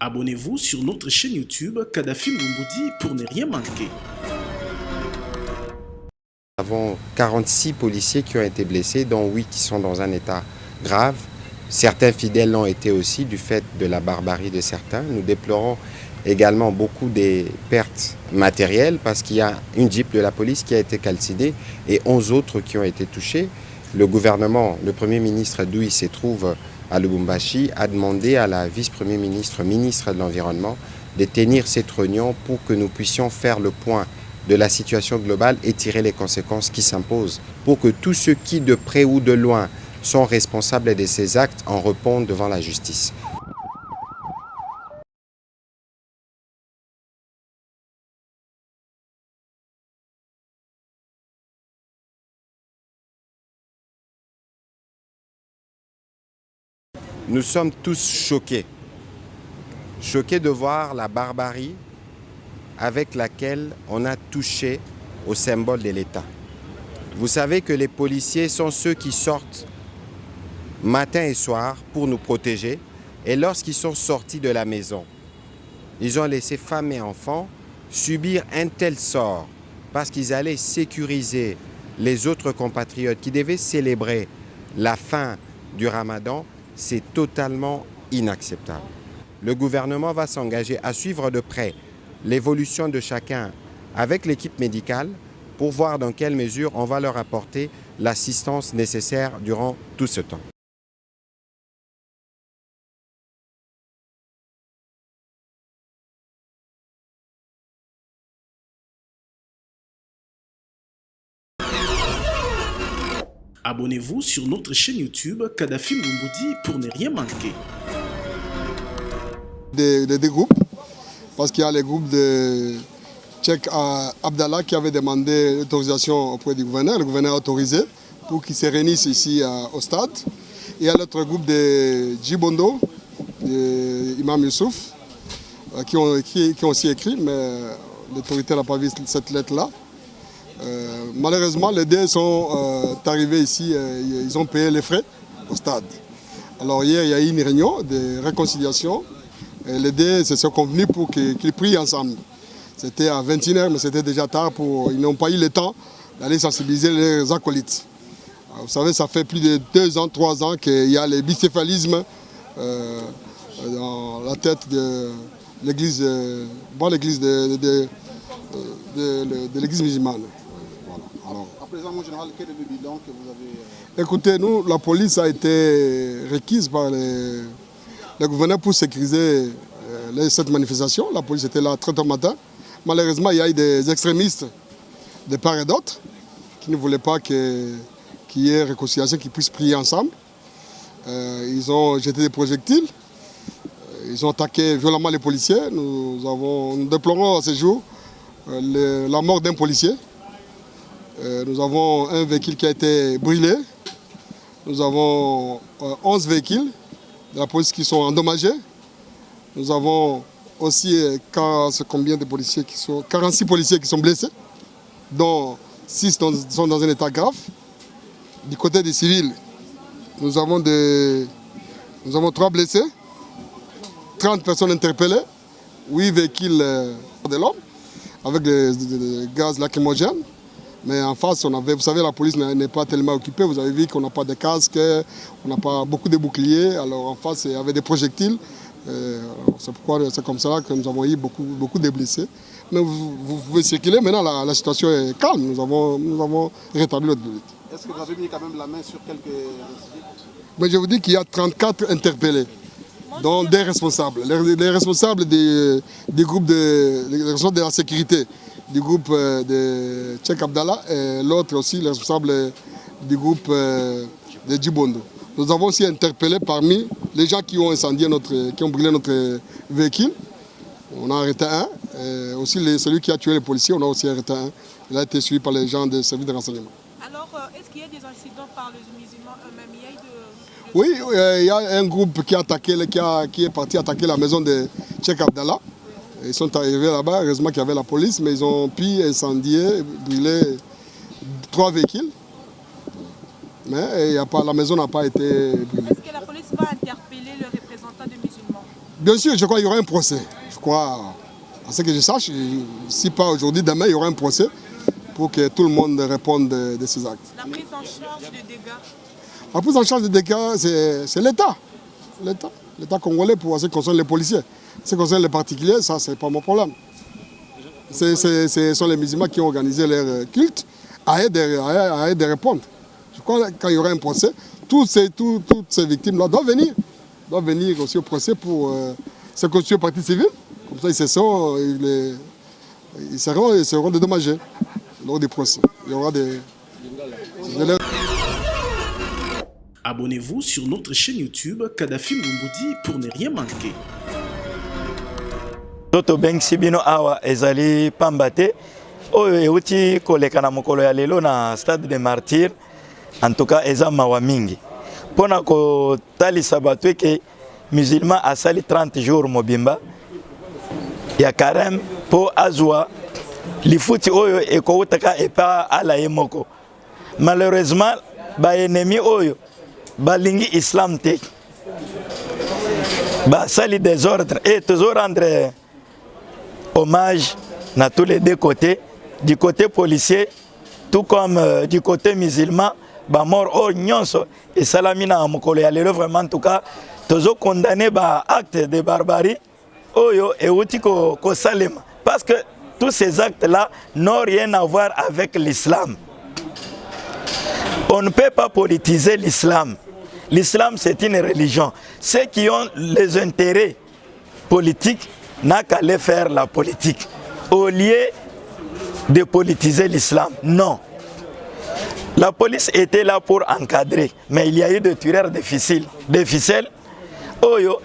Abonnez-vous sur notre chaîne YouTube Kadhafi Moumoudi pour ne rien manquer. Nous avons 46 policiers qui ont été blessés, dont 8 qui sont dans un état grave. Certains fidèles l'ont été aussi du fait de la barbarie de certains. Nous déplorons également beaucoup des pertes matérielles parce qu'il y a une Jeep de la police qui a été calcinée et 11 autres qui ont été touchés. Le gouvernement, le Premier ministre d'où il se trouve à Lubumbashi, a demandé à la vice-premier ministre, ministre de l'Environnement, de tenir cette réunion pour que nous puissions faire le point de la situation globale et tirer les conséquences qui s'imposent pour que tous ceux qui, de près ou de loin, sont responsables de ces actes en répondent devant la justice. Nous sommes tous choqués de voir la barbarie avec laquelle on a touché au symbole de l'État. Vous savez que les policiers sont ceux qui sortent matin et soir pour nous protéger. Et lorsqu'ils sont sortis de la maison, ils ont laissé femmes et enfants subir un tel sort parce qu'ils allaient sécuriser les autres compatriotes qui devaient célébrer la fin du Ramadan. C'est totalement inacceptable. Le gouvernement va s'engager à suivre de près l'évolution de chacun avec l'équipe médicale pour voir dans quelle mesure on va leur apporter l'assistance nécessaire durant tout ce temps. Abonnez-vous sur notre chaîne YouTube Kadhafi Moumoudi pour ne rien manquer. Des groupes, parce qu'il y a les groupes de Cheikh Abdallah qui avaient demandé l'autorisation auprès du gouverneur. Le gouverneur a autorisé pour qu'ils se réunissent ici au stade. Il y a l'autre groupe de Djibondo, Imam Youssouf, qui ont aussi écrit, mais l'autorité n'a pas vu cette lettre-là. Malheureusement, les deux sont arrivés ici, ils ont payé les frais au stade. Alors hier, il y a eu une réunion de réconciliation. Et les deux se sont convenus pour qu'ils prient ensemble. C'était à 21h, mais c'était déjà tard. Ils n'ont pas eu le temps d'aller sensibiliser les acolytes. Alors, vous savez, ça fait plus de 2 ans, 3 ans qu'il y a le bicéphalisme dans la tête de l'église, de l'église musulmane. Voilà. Alors, à présent, mon général, quel est le bilan que vous avez Écoutez, nous, la police a été requise par le gouverneur pour sécuriser cette manifestation. La police était là très tôt matin. Malheureusement, il y a eu des extrémistes de part et d'autre qui ne voulaient pas qu'il y ait réconciliation, qu'ils puissent prier ensemble. Ils ont jeté des projectiles. Ils ont attaqué violemment les policiers. Nous déplorons à ce jour la mort d'un policier. Nous avons un véhicule qui a été brûlé. Nous avons 11 véhicules de la police qui sont endommagés. Nous avons aussi combien de policiers 46 policiers qui sont blessés, dont 6 sont dans un état grave. Du côté des civils, nous avons 3 blessés, 30 personnes interpellées, 8 véhicules de l'homme avec des gaz lacrymogènes. Mais en face, vous savez, la police n'est pas tellement occupée. Vous avez vu qu'on n'a pas de casques, on n'a pas beaucoup de boucliers. Alors en face, il y avait des projectiles. C'est comme ça que nous avons eu beaucoup de blessés. Mais vous pouvez circuler. Maintenant, la situation est calme. Nous avons rétabli notre lutte. Est-ce que vous avez mis quand même la main sur quelques récidives? Mais je vous dis qu'il y a 34 interpellés, dont des responsables. Les responsables des groupes de la sécurité, du groupe de Cheikh Abdallah et l'autre aussi, le responsable du groupe de Djibondo. Nous avons aussi interpellé parmi les gens qui ont incendié qui ont brûlé notre véhicule. On a arrêté un. Et aussi celui qui a tué les policiers, on a aussi arrêté un. Il a été suivi par les gens des services de renseignement. Alors, est-ce qu'il y a des incidents par les musulmans eux-mêmes? Oui, il y a un groupe qui est parti attaquer la maison de Cheikh Abdallah. Ils sont arrivés là-bas, heureusement qu'il y avait la police, mais ils ont pu incendier, brûler 3 véhicules. Mais la maison n'a pas été brûlée. Est-ce que la police va interpeller le représentant des musulmans? Bien sûr, je crois qu'il y aura un procès. Je crois, à ce que je sache, si pas aujourd'hui, demain, il y aura un procès pour que tout le monde réponde de ces actes. La prise en charge des dégâts. La prise en charge des dégâts, c'est l'État. L'État congolais pour ce qui concerne les policiers. Ce qui concerne les particuliers, ça, c'est pas mon problème. Ce sont les musulmans qui ont organisé leur culte à eux de répondre. Je crois que quand il y aura un procès, toutes ces victimes-là doivent venir aussi au procès pour se constituer partie civile. Comme ça, ils seront dédommagés lors du procès. Il y aura des... Abonnez-vous sur notre chaîne YouTube Kadhafi Lumboudi pour ne rien manquer. Toto bengisi bino awa ezali pambate oyo euti koleka na mokolo ya lelo na stade de martyr. En tout cas eza mawa mingi pona ko talisa bato eke musulman asali 30 jours mobimba ya carême po azwa lifuti oyo ekoutaka epa ala ye moko. Malheureusement ba ennemi oyo balingi islam te ba sali désordre et toujours rendre hommage à tous les deux côtés, du côté policier, tout comme du côté musulman, bah mort au nyonso et salamina amokolo ya lelo vraiment en tout cas, toujours condamné bah acte de barbarie, oyo et outiko ko salema parce que tous ces actes là n'ont rien à voir avec l'islam. On ne peut pas politiser l'islam. L'islam c'est une religion. Ceux qui ont les intérêts politiques n'a qu'à aller faire la politique. Au lieu de politiser l'islam, non. La police était là pour encadrer, mais il y a eu des tireurs de ficelles. Oyo,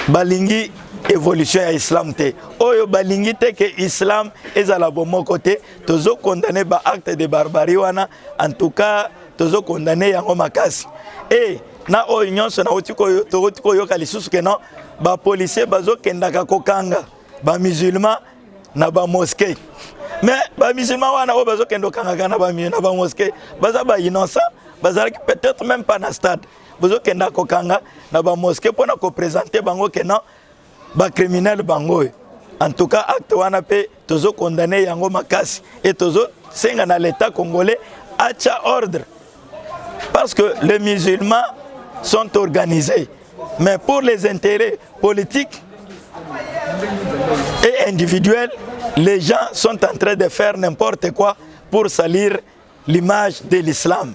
balingi évolution à l'islam te. Oyo, balingi te que l'islam est à la bon côté. Tozo condamné ba acte de barbarie wana. En tout cas, tozo condamné yango makasi. Et na oyo nyonso na otiko yo kalisusu ke non. Ba policier bazo kendaka kokanga ba musulman na ba mosquée mais ba musulman wana o bazo kendo kanga na ba mosquée baza ba innocent baza peut-être même pas na stade bazo kenda kokanga na ba mosquée pour na ko présenter bango que non ba criminel bango. En tout cas acte wana pe tozo condamner yango makasi et tozo senga na l'état congolais acha ordre parce que les musulmans sont organisés. Mais pour les intérêts politiques et individuels, les gens sont en train de faire n'importe quoi pour salir l'image de l'islam.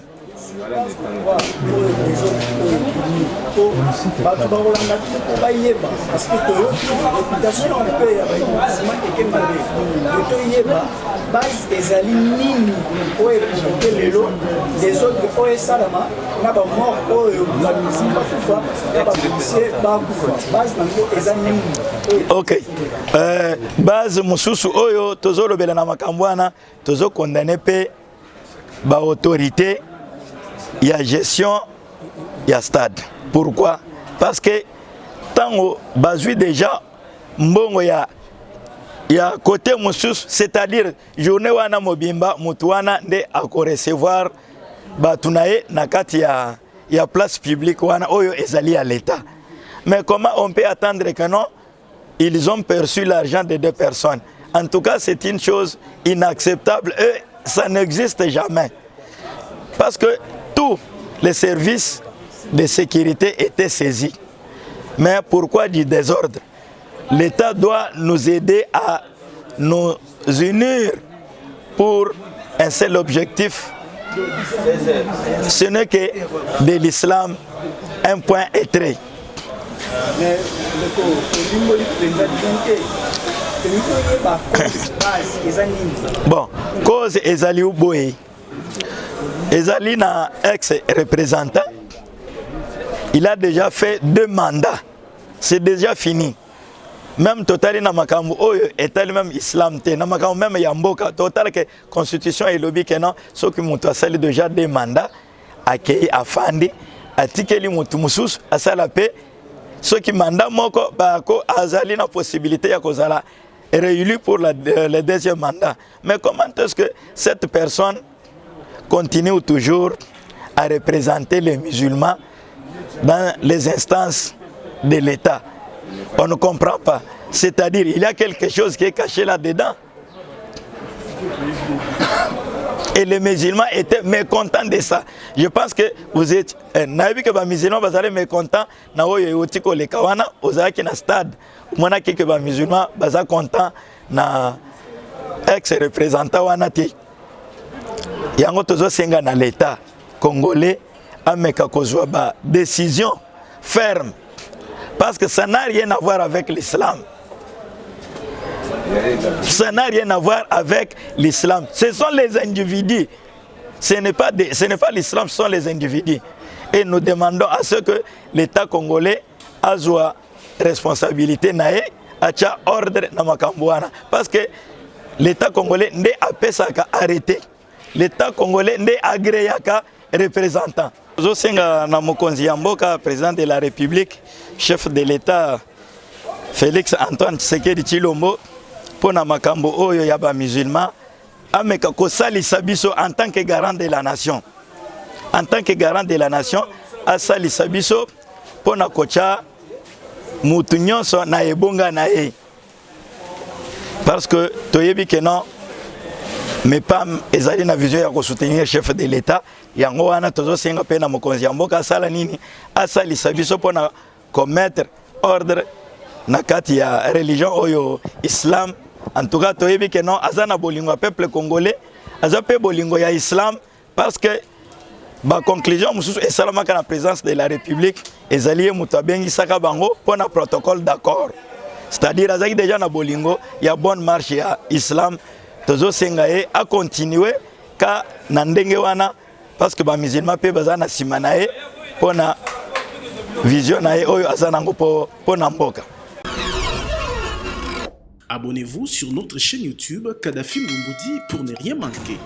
Ok. Base mususu oyo tozo lobela na makambwana tozo condamner pe ba autorité ya gestion ya stade. Pourquoi? Parce que tango bazui déjà mbongo ya côté mususu, c'est-à-dire journée wana mobimba mutu wana nde ako recevoir batunaye na kati ya place publique wana oyo ezali à l'état. Mais comment on peut attendre que non? Ils ont perçu l'argent de deux personnes. En tout cas, c'est une chose inacceptable et ça n'existe jamais. Parce que tous les services de sécurité étaient saisis. Mais pourquoi du désordre? L'État doit nous aider à nous unir pour un seul objectif. Ce n'est que de l'islam, un point est trait. Bon, cause Ezali Ouboé, Ezali na ex-représentant, il a déjà fait 2 mandats, c'est déjà fini. Même total na makambo oyo est même islam te na makambo même yamboka total que constitution et lobby que non ce qui mutu asali déjà 2 mandats akei afandi atikeli mutu mususu asala pe ce qui mandat moko bako azali na possibilité ya kozala réélu pour le 2e mandat. Mais comment est-ce que cette personne continue toujours à représenter les musulmans dans les instances de l'État? On ne comprend pas. C'est-à-dire, il y a quelque chose qui est caché là-dedans. Et les musulmans étaient mécontents de ça. Je pense que vous êtes... Naïbi que les musulmans sont mécontents. Naoyo yotiko le kawana, ozaki na stade. Mona que les musulmans sont contents na ex-représentant wanati. Yango tozo senga na l'État congolais ameka kozwa ba décision ferme. Parce que ça n'a rien à voir avec l'islam. Ça n'a rien à voir avec l'islam. Ce sont les individus. Ce n'est pas l'islam, ce sont les individus. Et nous demandons à ce que l'État congolais a une responsabilité, a ordre na makambouana. Parce que l'État congolais n'est pas arrêté. L'État congolais n'est agréé qu'à représentant. Zosenga na mokonzi ya mboka, président de la République, chef de l'État Félix Antoine Tshisekedi Tshilombo, pour na makambo oyo ya ba musulman, ameka kosalisa biso en tant que garant de la nation. En tant que garant de la nation, asalisa biso pour na kocha mutu nyonso na ebonga na ye. Parce que toyebi que non, mais PAM ezali na vision ya soutenir le chef de l'État. Yango wana tozo senga pe na mokonzi ya mboka asala nini asalisa biso pona commettre ordre na kati ya religion oyo islam. En tout cas toyebi que non azana bolingo peuple congolais azape bolingo ya islam parce que ba conclusion mususu esalamaka na présence de la République ezali mutu abengi saka bango pona protocole d'accord. C'est-à-dire azaki déjà na bolingo ya bonne marche ya islam. Tozo senga ye a continuer ka na ndenge wana parce que ba musulman pe bazana simanae pona vision na ye oyo azanango po na mboka. Abonnez-vous sur notre chaîne YouTube Kadhafi Mboumoudi pour ne rien manquer.